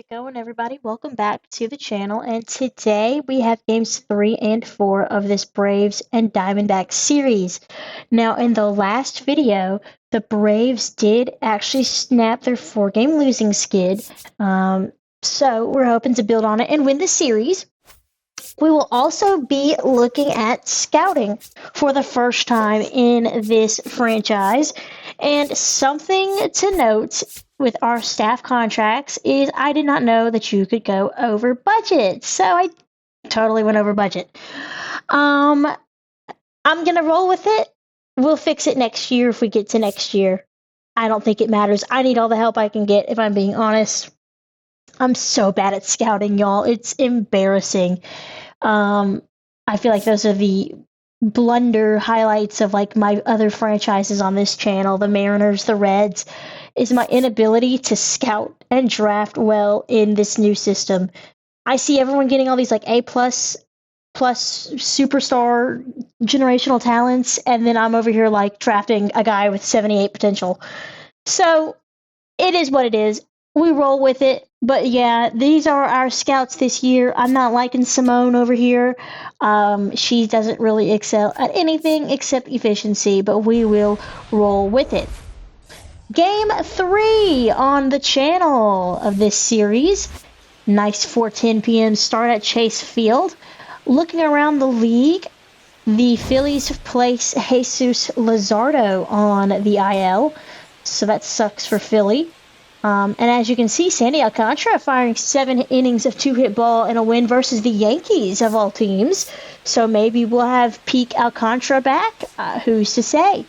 it going, everybody? Welcome back to the channel. And today we have games 3 and 4 of this Braves and Diamondbacks series. Now, in the last video, the Braves did actually snap their 4-game losing skid. So we're hoping to build on it and win the series. We will also be looking at scouting for the first time in this franchise. And something to note with our staff contracts is I did not know that you could go over budget. So I totally went over budget. I'm going to roll with it. We'll fix it next year if we get to next year. I don't think it matters. I need all the help I can get, if I'm being honest. I'm so bad at scouting, y'all. It's embarrassing. I feel like those are the blunder highlights of like my other franchises on this channel, the Mariners, the Reds, is my inability to scout and draft well in this new system. I see everyone getting all these like A+ plus superstar generational talents, and then I'm over here like drafting a guy with 78 potential. So it is what it is. We roll with it. But yeah, these are our scouts this year. I'm not liking Simone over here. She doesn't really excel at anything except efficiency, but we will roll with it. Game 3 on the channel of this series. Nice 4:10 p.m. start at Chase Field. Looking around the league, the Phillies place Jesus Luzardo on the IL, so that sucks for Philly. And as you can see, Sandy Alcantara firing 7 innings of 2-hit ball in a win versus the Yankees of all teams. So maybe we'll have peak Alcantara back. Who's to say?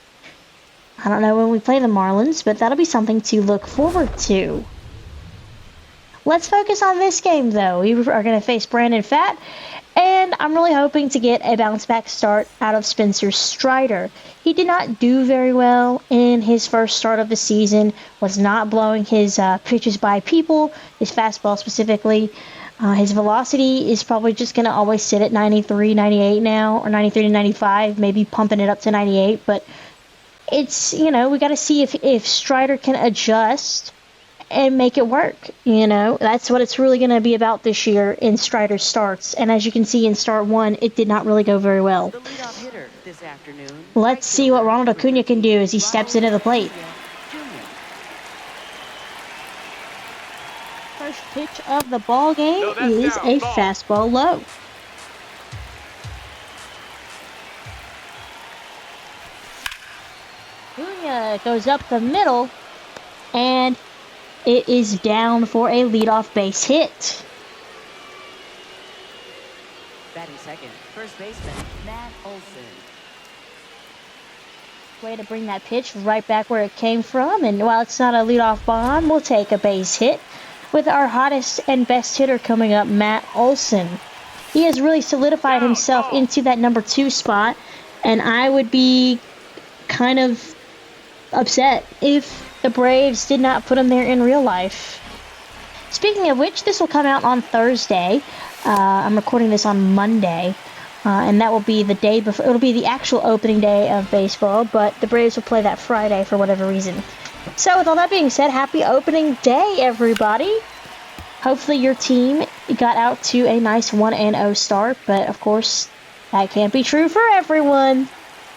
I don't know when we play the Marlins, but that'll be something to look forward to. Let's focus on this game, though. We are going to face Brandon Pfaadt, and I'm really hoping to get a bounce-back start out of Spencer Strider. He did not do very well in his first start of the season, was not blowing his pitches by people, his fastball specifically. His velocity is probably just going to always sit at 93, 98 now, or 93 to 95, maybe pumping it up to 98. But it's, we got to see if Strider can adjust and make it work. That's what it's really going to be about this year in Strider's starts. And as you can see in start 1, it did not really go very well. The leadoff hitter this afternoon. Let's see what Ronald Acuna can do as he steps into the plate. First pitch of the ball game is a fastball low. Acuna goes up the middle, and it is down for a leadoff base hit. Batting second, first baseman Matt Olson. Way to bring that pitch right back where it came from, and while it's not a leadoff bomb, we'll take a base hit with our hottest and best hitter coming up, Matt Olson. He has really solidified himself into that number 2 spot, and I would be kind of upset if the Braves did not put him there in real life. Speaking of which, this will come out on Thursday. I'm recording this on Monday, and that will be the day before. It'll be the actual opening day of baseball, but the Braves will play that Friday for whatever reason. So with all that being said, happy opening day, everybody. Hopefully your team got out to a nice 1-0 start, but of course, that can't be true for everyone.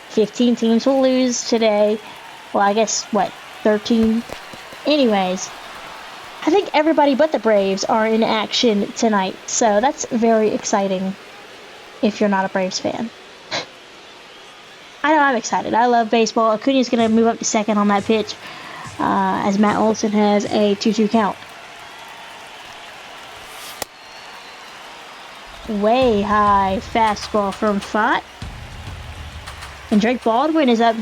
15 teams will lose today. Well, I guess, 13? Anyways, I think everybody but the Braves are in action tonight, so that's very exciting if you're not a Braves fan. I know I'm excited. I love baseball. Acuna's going to move up to second on that pitch as Matt Olson has a 2-2 count. Way high fastball from Pfaadt. And Drake Baldwin is up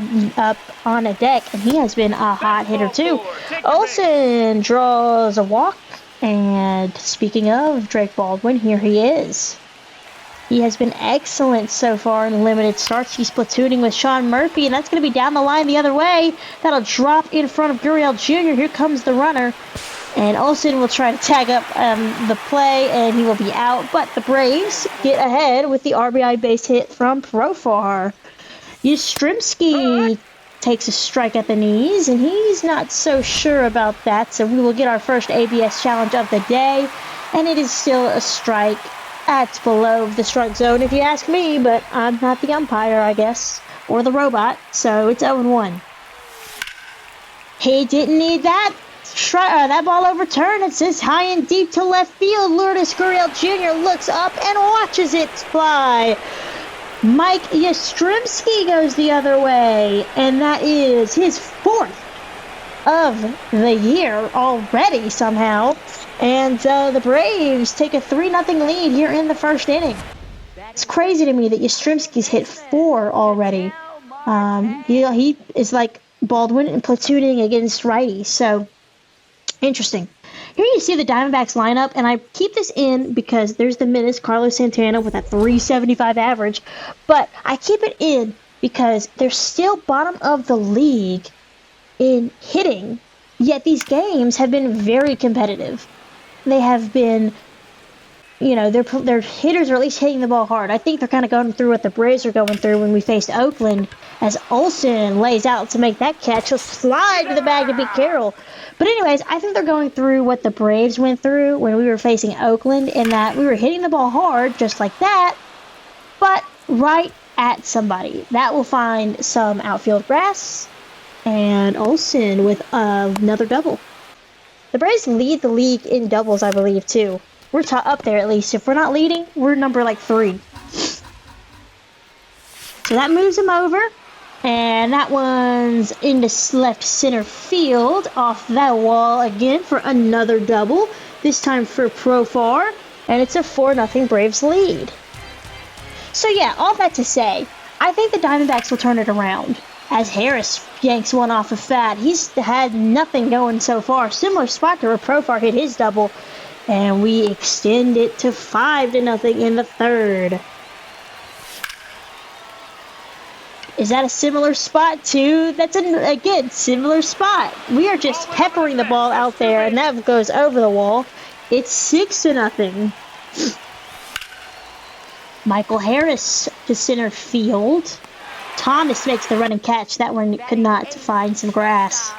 on a deck, and he has been a hot hitter too. Olson draws a walk, and speaking of Drake Baldwin, here he is. He has been excellent so far in limited starts. He's platooning with Sean Murphy, and that's going to be down the line the other way. That'll drop in front of Gurriel Jr. Here comes the runner, and Olson will try to tag up the play, and he will be out. But the Braves get ahead with the RBI base hit from Profar. Yastrzemski takes a strike at the knees, and he's not so sure about that, so we will get our first ABS challenge of the day, and it is still a strike at below the strike zone, if you ask me, but I'm not the umpire, I guess, or the robot, so it's 0-1. He didn't need that. That ball overturned. It says high and deep to left field. Lourdes Gurriel Jr. looks up and watches it fly. Mike Yastrzemski goes the other way, and that is his 4th of the year already somehow. And the Braves take a 3-0 lead here in the first inning. It's crazy to me that Yastrzemski's hit 4 already. He is like Baldwin and platooning against righties, so interesting. Here you see the Diamondbacks lineup, and I keep this in because there's the menace, Carlos Santana, with a 375 average, but I keep it in because they're still bottom of the league in hitting, yet these games have been very competitive. They have been, you know, their hitters are at least hitting the ball hard. I think they're kind of going through what the Braves are going through when we faced Oakland, as Olsen lays out to make that catch. He'll slide to the bag to beat Carroll. But anyways, I think they're going through what the Braves went through when we were facing Oakland, in that we were hitting the ball hard just like that, but right at somebody. That will find some outfield grass, and Olsen with another double. The Braves lead the league in doubles, I believe, too. We're up there at least. If we're not leading, we're number like 3. So that moves him over. And that one's into left center field off that wall again for another double. This time for Profar. And it's a 4-0 Braves lead. So yeah, all that to say, I think the Diamondbacks will turn it around, as Harris yanks one off of Fat. He's had nothing going so far. Similar spot to where Profar hit his double. And we extend it to 5-0 in the 3rd. Is that a similar spot too? That's again, similar spot. We are just peppering the ball out there, and that goes over the wall. It's 6-0. Michael Harris to center field. Thomas makes the running catch. That one could not find some grass.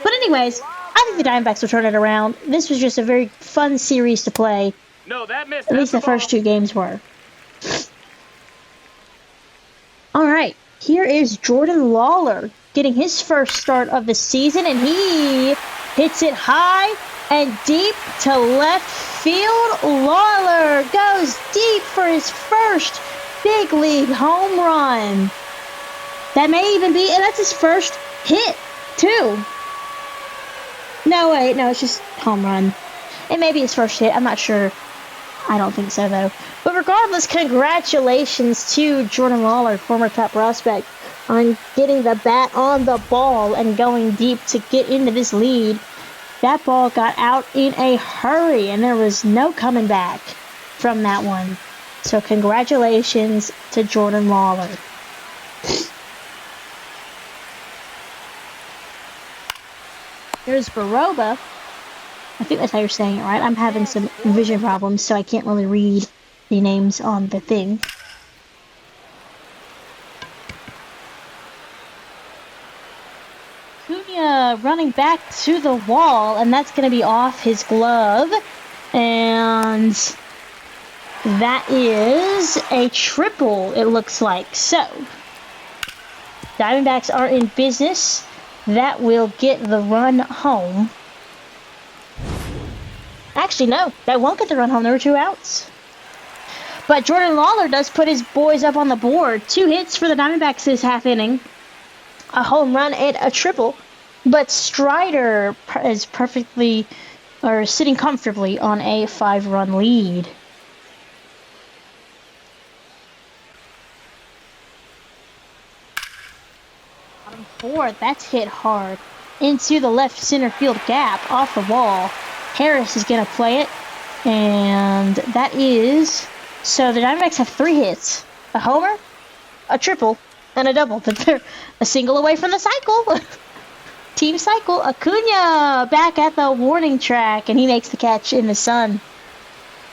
But anyways, I think the Diamondbacks will turn it around. This was just a very fun series to play. No, that missed. At least the first 2 games were. All right, here is Jordan Lawler getting his first start of the season, and he hits it high and deep to left field. Lawler goes deep for his first big league home run. That may even be, and that's his first hit, too. No, wait, no, it's just home run. It may be his first hit, I'm not sure. I don't think so, though. But regardless, congratulations to Jordan Lawler, former top prospect, on getting the bat on the ball and going deep to get into this lead. That ball got out in a hurry, and there was no coming back from that one. So congratulations to Jordan Lawler. Here's Baroba. I think that's how you're saying it, right? I'm having some vision problems, so I can't really read the names on the thing. Cunha running back to the wall, and that's going to be off his glove. And that is a triple, it looks like. So, Diamondbacks are in business. That will get the run home. Actually, no, that won't get the run home. There were 2 outs. But Jordan Lawler does put his boys up on the board. 2 hits for the Diamondbacks this half inning. A home run and a triple. But Strider is sitting comfortably on a 5-run lead. Bottom 4, that's hit hard into the left center field gap off the wall. Harris is going to play it, and that is... So the Diamondbacks have 3 hits. A homer, a triple, and a double. But they're a single away from the cycle. Team cycle. Acuna back at the warning track, and he makes the catch in the sun.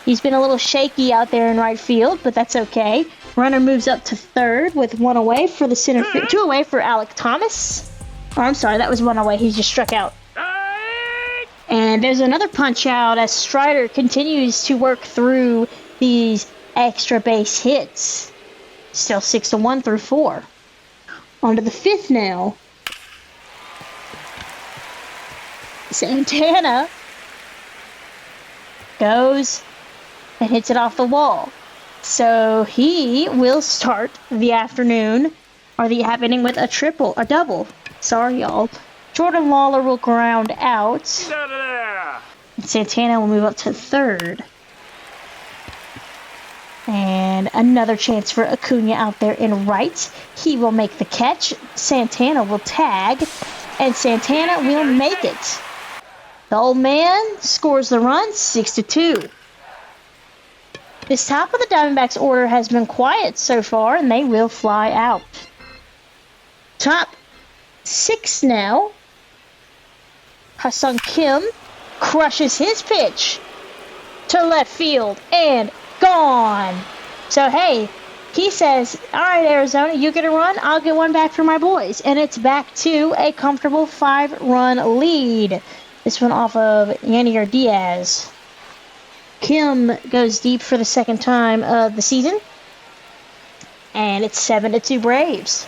He's been a little shaky out there in right field, but that's okay. Runner moves up to third with one away for the center field. Two away for Alec Thomas. Oh, I'm sorry, that was one away. He just struck out. And there's another punch out as Strider continues to work through these extra base hits. Still 6-1 through 4. On to the 5th now. Santana goes and hits it off the wall. So he will start the afternoon, or the half inning, with a double. Sorry, y'all. Jordan Lawler will ground out. Santana will move up to third. And another chance for Acuna out there in right. He will make the catch. Santana will tag. And Santana will make it. The old man scores the run, 6-2. This top of the Diamondbacks order has been quiet so far, and they will fly out. Top 6 now. Ha-Seong Kim crushes his pitch to left field and gone. So, hey, he says, all right, Arizona, you get a run, I'll get one back for my boys. And it's back to a comfortable 5-run lead. This one off of Yanier Diaz. Kim goes deep for the second time of the season. And it's 7-2 Braves.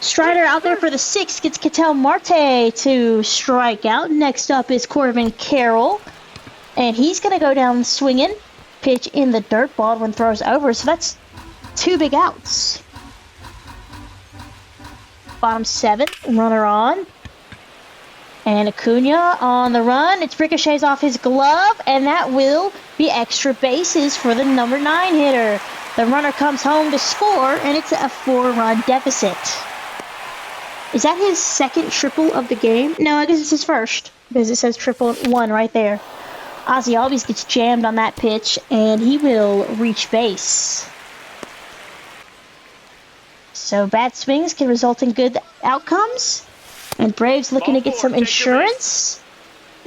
Strider out there for the 6th gets Ketel Marte to strike out. Next up is Corbin Carroll. And he's going to go down swinging. Pitch in the dirt. Baldwin throws over. So that's 2 big outs. Bottom 7th. Runner on. And Acuna on the run. It's ricochets off his glove. And that will be extra bases for the number 9 hitter. The runner comes home to score. And it's a 4-run deficit. Is that his second triple of the game? No, I guess it's his first. Because it says triple 1 right there. Ozzy Albies gets jammed on that pitch, and he will reach base. So bad swings can result in good outcomes. And Braves looking to get some insurance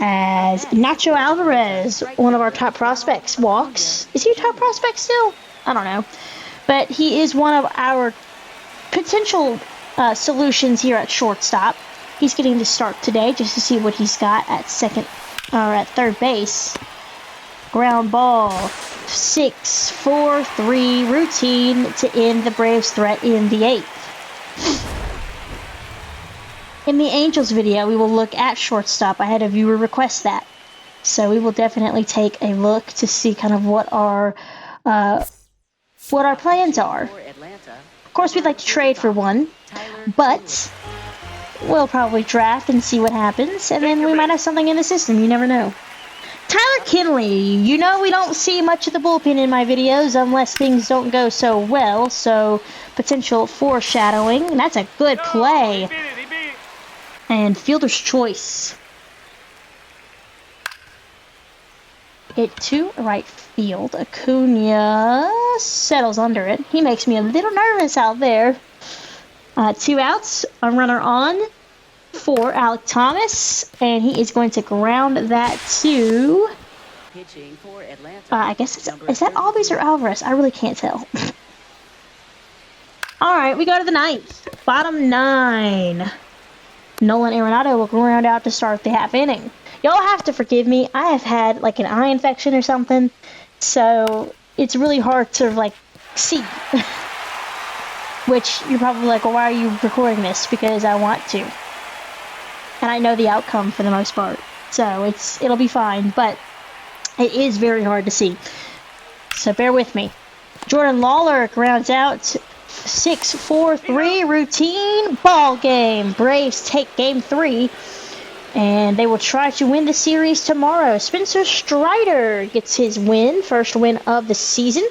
as Nacho Alvarez, one of our top prospects, walks. Is he a top prospect still? I don't know. But he is one of our potential solutions here at shortstop. He's getting to start today just to see what he's got at third base. Ground ball. 6-4-3 routine to end the Braves' threat in the 8th. In the Angels video, we will look at shortstop. I had a viewer request that. So we will definitely take a look to see kind of what our plans are. Of course, we'd like to trade for one, but we'll probably draft and see what happens, and then we might have something in the system. You never know. Tyler Kinley. You know we don't see much of the bullpen in my videos unless things don't go so well, so potential foreshadowing. And that's a good play. And fielder's choice. Hit to right field. Acuna settles under it. He makes me a little nervous out there. 2 outs. A runner on for Alec Thomas. And he is going to ground that to... Pitching for Atlanta. I guess it's... Is that Albies or Alvarez? I really can't tell. Alright, we go to the 9th. Bottom 9. Nolan Arenado will ground out to start the half inning. Y'all have to forgive me. I have had like an eye infection or something, so it's really hard to like see. Which you're probably like, well, why are you recording this? Because I want to, and I know the outcome for the most part, so it'll be fine. But it is very hard to see, so bear with me. Jordan Lawler grounds out. 6-4-3 routine ball game. Braves take game 3. And they will try to win the series tomorrow. Spencer Strider gets his win. First win of the season.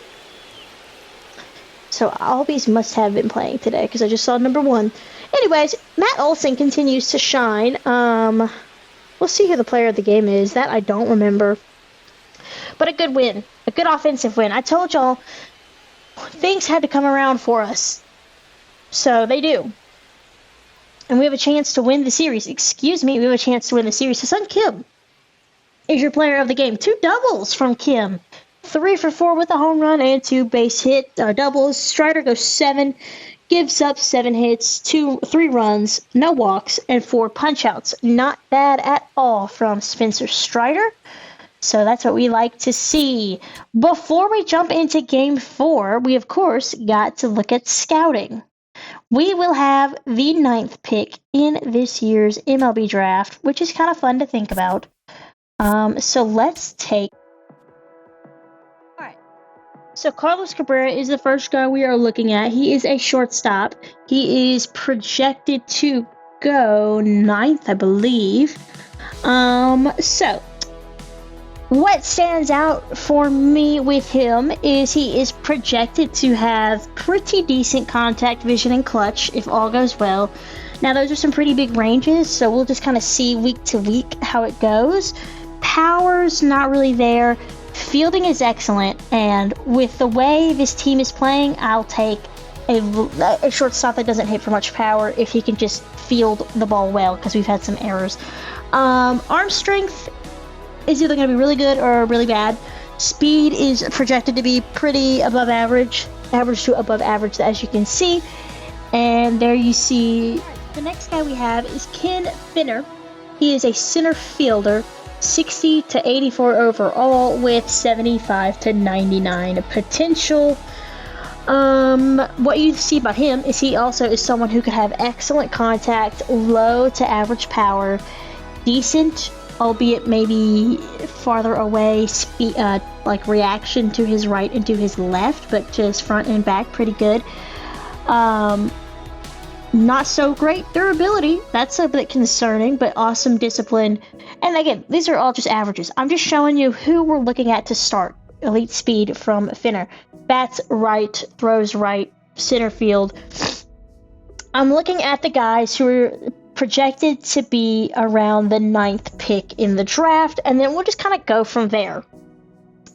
So Albies must have been playing today because I just saw number 1. Anyways, Matt Olson continues to shine. We'll see who the player of the game is. That I don't remember. But a good win. A good offensive win. I told y'all things had to come around for us. So they do. And we have a chance to win the series. Excuse me, we have a chance to win the series. Ha-Seong Kim is your player of the game. 2 doubles from Kim. 3 for 4 with a home run and 2 base hit doubles. Strider goes 7, gives up 7 hits, 3 runs, no walks, and 4 punch-outs. Not bad at all from Spencer Strider. So that's what we like to see. Before we jump into Game 4, we of course got to look at scouting. We will have the 9th pick in this year's MLB draft, which is kind of fun to think about. So let's take... Alright. So Carlos Cabrera is the first guy we are looking at. He is a shortstop. He is projected to go 9th, I believe. So what stands out for me with him is he is projected to have pretty decent contact vision and clutch if all goes well. Now those are some pretty big ranges, so we'll just kind of see week to week how it goes. Power's not really there. Fielding is excellent, and with the way this team is playing, I'll take a shortstop that doesn't hit for much power if he can just field the ball well, because we've had some errors. Arm strength is either going to be really good or really bad. Speed is projected to be pretty above average to above average, as you can see. And there you see the next guy we have is Ken Finner. He is a center fielder, 60 to 84 overall with 75 to 99 potential. What you see about him is he also is someone who could have excellent contact, low to average power, decent, albeit maybe farther away, like reaction to his right and to his left, but to his front and back, pretty good. Not so great durability, that's a bit concerning, but awesome discipline. And again, these are all just averages. I'm just showing you who we're looking at to start. Elite speed from Finner. Bats right, throws right, center field. I'm looking at the guys who are projected to be around the 9th pick in the draft, and then we'll just kind of go from there.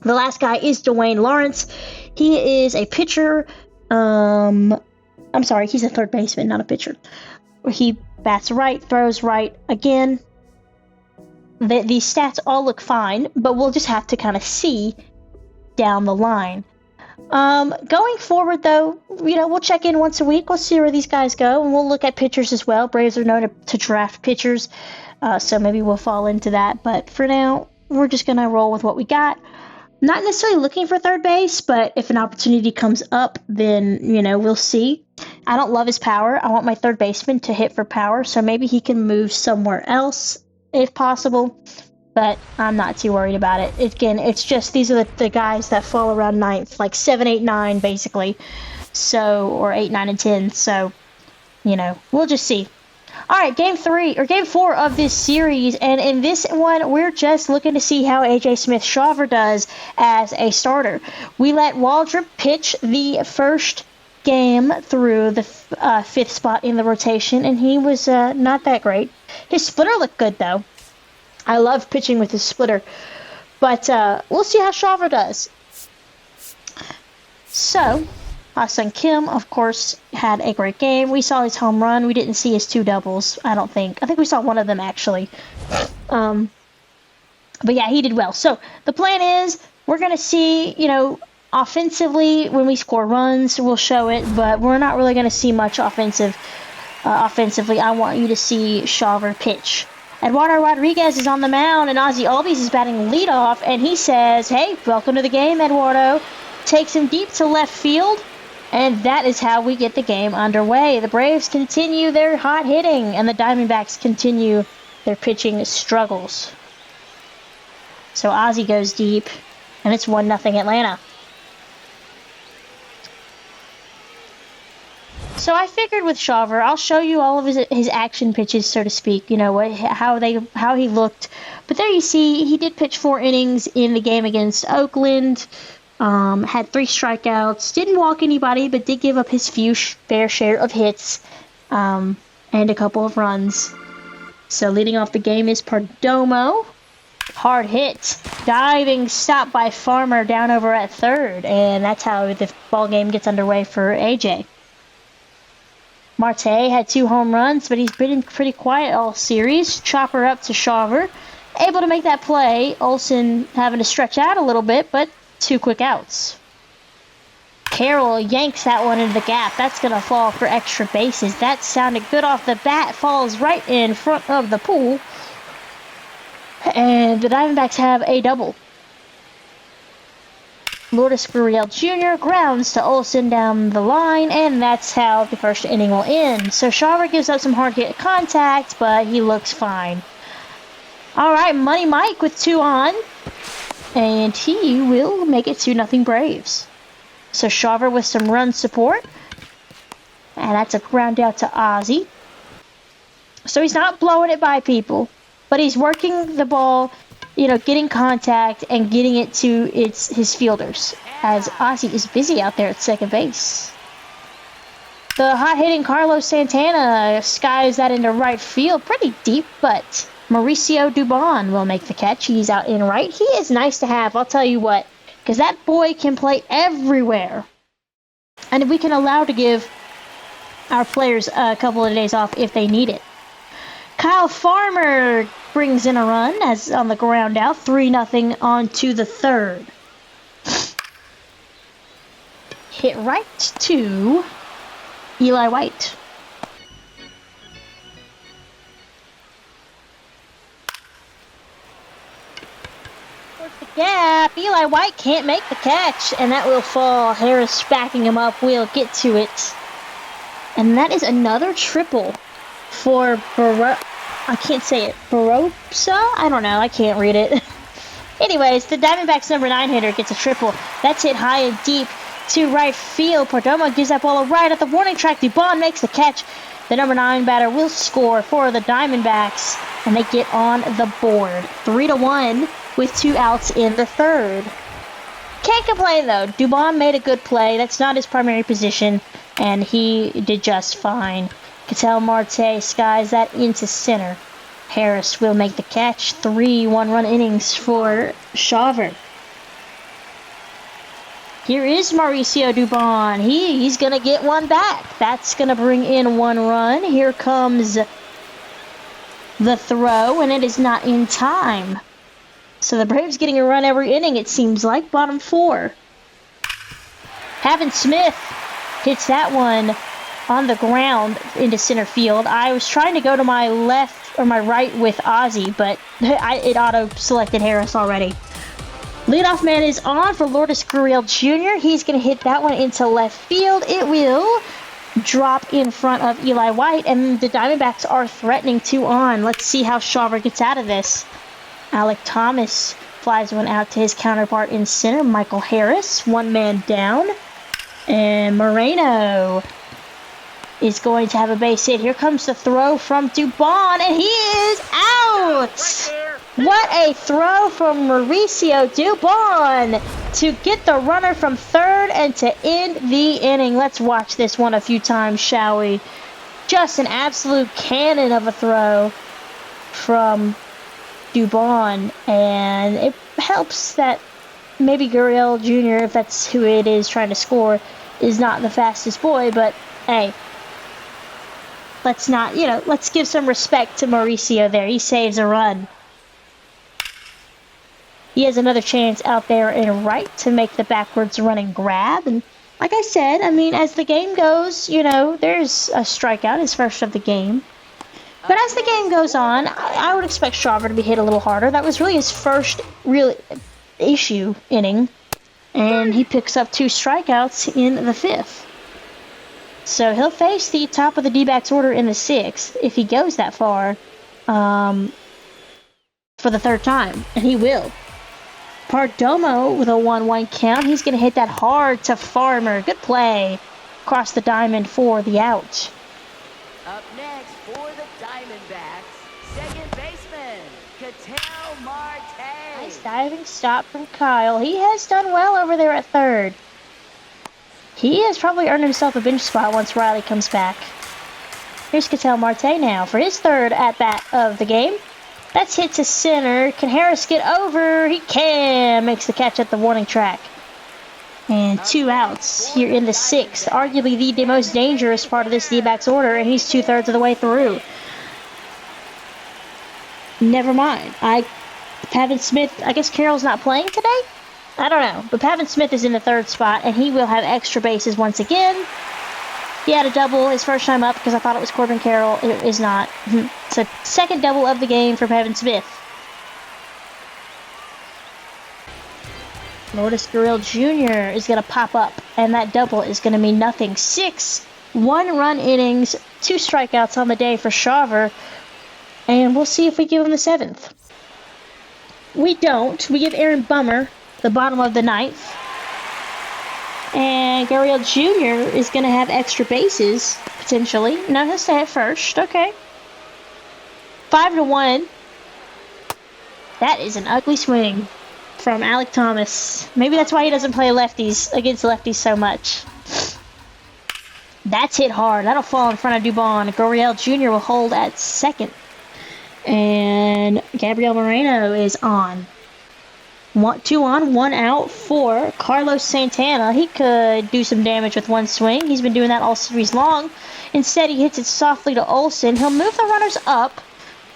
The last guy is Dwayne Lawrence. He is a pitcher. I'm sorry, he's a third baseman, not a pitcher. He bats right, throws right. Again, these stats all look fine, but we'll just have to kind of see down the line. Going forward, though, we'll check in once a week. We'll see where these guys go, and we'll look at pitchers as well. Braves are known to draft pitchers, so maybe we'll fall into that. But for now, we're just going to roll with what we got. Not necessarily looking for third base, but if an opportunity comes up, then, we'll see. I don't love his power. I want my third baseman to hit for power, so maybe he can move somewhere else if possible. But I'm not too worried about it. Again, it's just these are the guys that fall around 9th, like 7, 8, 9, basically. So, or 8, 9, and 10. So, we'll just see. All right, Game 4 of this series, and in this one, we're just looking to see how AJ Smith-Shawver does as a starter. We let Waldrop pitch the first game through the 5th spot in the rotation, and he was not that great. His splitter looked good, though. I love pitching with his splitter, but we'll see how Shawver does. So, Ha-Seong Kim, of course, had a great game. We saw his home run. We didn't see his 2 doubles, I don't think. I think we saw one of them, actually. But yeah, he did well. So, the plan is, we're going to see, offensively, when we score runs, we'll show it, but we're not really going to see much offensively. I want you to see Shawver pitch. Eduardo Rodriguez is on the mound, and Ozzie Albies is batting leadoff, and he says, hey, welcome to the game, Eduardo. Takes him deep to left field, and that is how we get the game underway. The Braves continue their hot hitting, and the Diamondbacks continue their pitching struggles. So Ozzie goes deep, and it's 1-0 Atlanta. So I figured with Shawver, I'll show you all of his action pitches, so to speak. How he looked. But there you see, he did pitch 4 innings in the game against Oakland. Had 3 strikeouts. Didn't walk anybody, but did give up his fair share of hits, and a couple of runs. So leading off the game is Perdomo. Hard hit. Diving stop by Farmer down over at third, and that's how the ball game gets underway for AJ. Marte had 2 home runs, but he's been pretty quiet all series. Chopper up to Shawver. Able to make that play. Olsen having to stretch out a little bit, but 2 quick outs. Carroll yanks that one into the gap. That's going to fall for extra bases. That sounded good off the bat. Falls right in front of the pool. And the Diamondbacks have a double. Lourdes Gurriel Jr. grounds to Olson down the line, and that's how the first inning will end. So Shawver gives up some hard hit contact, but he looks fine. Alright, Money Mike with 2 on, and he will make it 2-0 Braves. So Shawver with some run support, and that's a ground out to Ozzie. So he's not blowing it by people, but he's working the ball, you know, getting contact and getting it to his fielders, as Ozzie is busy out there at second base. The hot-hitting Carlos Santana skies that into right field pretty deep, but Mauricio Dubon will make the catch. He's out in right. He is nice to have, I'll tell you what, because that boy can play everywhere. And we can allow to give our players a couple of days off if they need it. Kyle Farmer brings in a run as on the ground out. 3-0 on to the third. Hit right to Eli White. Towards the gap. Eli White can't make the catch, and that will fall. Harris backing him up. We'll get to it. And that is another triple for I can't say it. Barossa? I don't know. I can't read it. Anyways, the Diamondbacks number 9 hitter gets a triple. That's hit high and deep to right field. Perdomo gives that ball a right at the warning track. Dubon makes the catch. The number 9 batter will score for the Diamondbacks, and they get on the board. 3-1 with 2 outs in the third. Can't complain, though. Dubon made a good play. That's not his primary position, and he did just fine. Ketel Marte skies that into center. Harris will make the catch. 3 one-run innings for Shawver. Here is Mauricio Dubon. He's going to get one back. That's going to bring in 1 run. Here comes the throw, and it is not in time. So the Braves getting a run every inning, it seems like. Bottom 4. Havin Smith hits that one on the ground into center field. I was trying to go to my left or my right with Ozzie, but it auto-selected Harris already. Leadoff man is on for Lourdes Gurriel Jr. He's going to hit that one into left field. It will drop in front of Eli White, and the Diamondbacks are threatening 2 on. Let's see how Shawver gets out of this. Alec Thomas flies one out to his counterpart in center, Michael Harris. 1 man down. And Moreno is going to have a base hit. Here comes the throw from Dubon, and he is out! What a throw from Mauricio Dubon to get the runner from third and to end the inning. Let's watch this one a few times, shall we? Just an absolute cannon of a throw from Dubon, and it helps that maybe Gurriel Jr., if that's who it is trying to score, is not the fastest boy, but hey, let's not, let's give some respect to Mauricio there. He saves a run. He has another chance out there in right to make the backwards running grab. And like I said, I mean, as the game goes, there's a strikeout, his first of the game. But as the game goes on, I would expect Shawver to be hit a little harder. That was really his first real issue inning. And he picks up 2 strikeouts in the 5th. So he'll face the top of the D-backs order in the 6th if he goes that far for the 3rd time. And he will. Perdomo with a 1-1 count. He's going to hit that hard to Farmer. Good play. Across the diamond for the out. Up next for the Diamondbacks, second baseman, Ketel Marte. Nice diving stop from Kyle. He has done well over there at 3rd. He has probably earned himself a bench spot once Riley comes back. Here's Ketel Marte now for his 3rd at-bat of the game. That's hit to center. Can Harris get over? He can. Makes the catch at the warning track. And 2 outs here in the 6th. Arguably the most dangerous part of this D-backs order, and he's 2/3 of the way through. Never mind. Havin Smith, I guess Carroll's not playing today? I don't know, but Pavin Smith is in the third spot, and he will have extra bases once again. He had a double his first time up because I thought it was Corbin Carroll. It is not. It's a second double of the game for Pavin Smith. Lourdes Gurriel Jr. is going to pop up, and that double is going to mean nothing. 6 one-run innings, 2 strikeouts on the day for Shawver, and we'll see if we give him the 7th. We don't. We give Aaron Bummer the bottom of the 9th. And Gurriel Jr. is going to have extra bases, potentially. No, he'll stay at first. Okay. 5-1. That is an ugly swing from Alek Thomas. Maybe that's why he doesn't play lefties against lefties so much. That's hit hard. That'll fall in front of Dubon. Gurriel Jr. will hold at second. And Gabriel Moreno is on. 2 on, 1 out for Carlos Santana. He could do some damage with one swing. He's been doing that all series long. Instead, he hits it softly to Olsen. He'll move the runners up,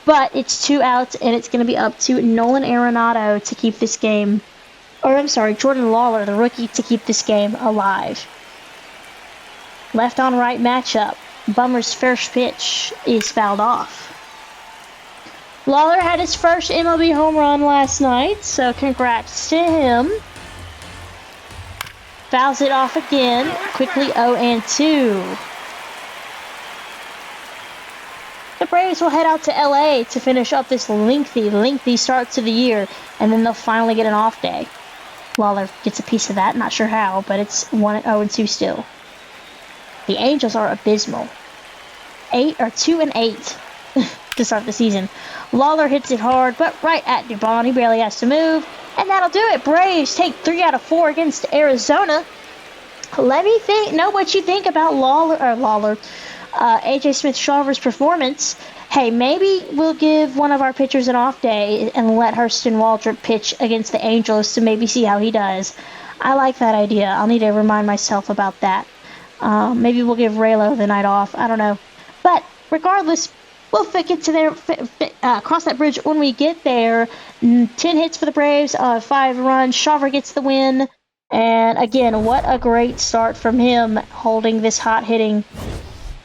but it's 2 outs, and it's going to be up to Nolan Arenado to keep this game, or I'm sorry, Jordan Lawler, the rookie, to keep this game alive. Left on right matchup. Bummer's first pitch is fouled off. Lawler had his first MLB home run last night, so congrats to him. Fouls it off again, quickly 0-2. The Braves will head out to LA to finish up this lengthy start to the year, and then they'll finally get an off day. Lawler gets a piece of that, not sure how, but it's 1-2 still. The Angels are abysmal. 2-8 to start the season. Lawler hits it hard, but right at Dubon. He barely has to move, and that'll do it. Braves take 3 out of 4 against Arizona. Let me know what you think about AJ Smith-Shawver's performance. Hey, maybe we'll give one of our pitchers an off day and let Hurston Waldrop pitch against the Angels to maybe see how he does. I like that idea. I'll need to remind myself about that. Maybe we'll give Raylo the night off. I don't know. But regardless, we'll get to there, cross that bridge when we get there. 10 hits for the Braves, 5 runs. Shawver gets the win. And again, what a great start from him, holding this hard-hitting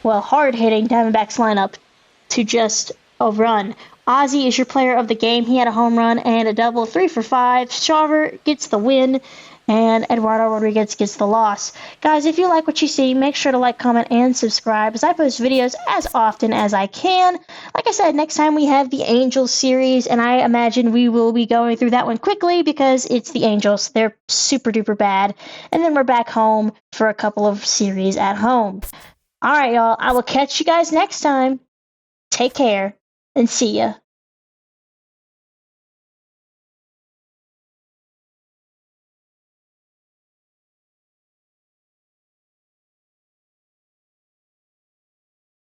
Diamondbacks lineup to just a run. Ozzie is your player of the game. He had a home run and a double, 3 for 5. Shawver gets the win, and Eduardo Rodriguez gets the loss. Guys, if you like what you see, make sure to like, comment, and subscribe as I post videos as often as I can. Like I said, next time we have the Angels series, and I imagine we will be going through that one quickly because it's the Angels. They're super duper bad. And then we're back home for a couple of series at home. All right, y'all. I will catch you guys next time. Take care and see ya.